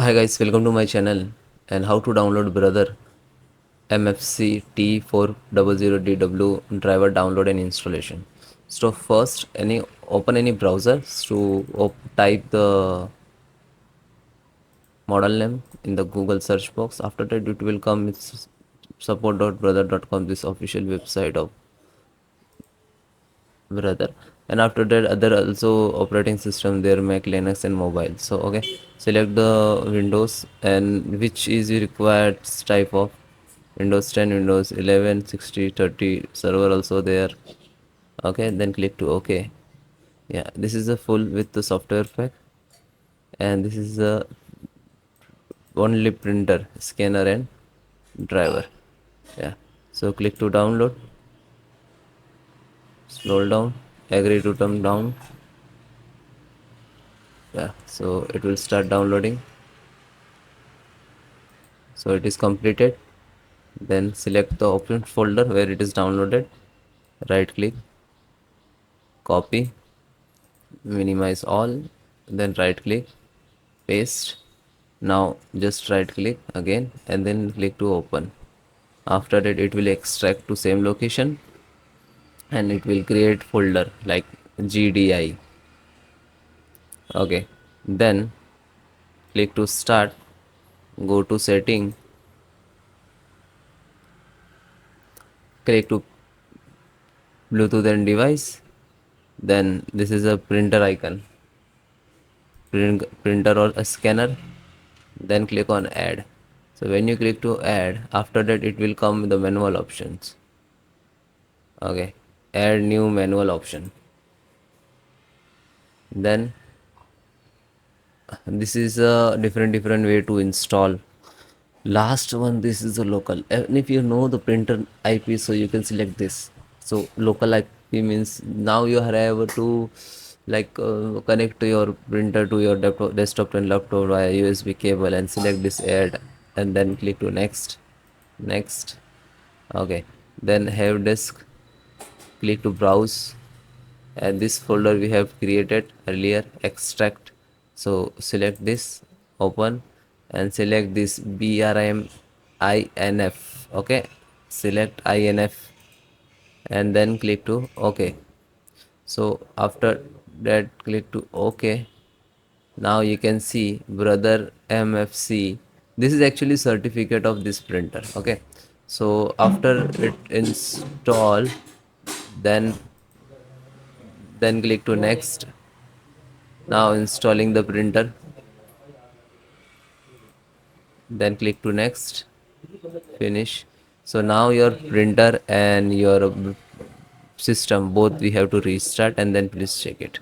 Hi guys, welcome to my channel and how to download brother MFC-T4500DW driver download and installation. So first open any browser to type the model name in the Google search box. After that it will come with support.brother.com, this official website of brother. And after that other also operating system there, Mac, Linux and mobile. So okay, select the Windows and which is the required type of Windows 10, Windows 11, 60, 30 server also there. Okay, then click to OK. Yeah, this is the full with the software pack, and this is the only printer, scanner and driver. Yeah, so click to download, scroll down, agree to turn down. Yeah, so it will start downloading. So it is completed. Then select the open folder where it is downloaded, right click, copy, minimize all, then right click, paste. Now just right click again and then click to open. After that it will extract to same location and it will create folder like GDI. Okay, then click to start, go to setting, click to Bluetooth and device. Then this is a printer icon, printer or a scanner. Then click on add. So when you click to add, after that it will come with the manual options. Okay, add new manual option. Then this is a different way to install. Last one, this is a local, and if you know the printer IP, so you can select this. So local IP means now you are able to connect to your printer to your desktop and laptop via USB cable and select this add and then click to next. Okay, then have disk, click to browse, and this folder we have created earlier, extract. So select this, open, and select this BRM INF. Okay, select INF and then click to OK. So after that click to OK. Now you can see brother MFC. This is actually certificate of this printer. Okay, so after it install, then click to next. Now installing the printer, then click to next, finish. So now your printer and your system both we have to restart, and then please check it.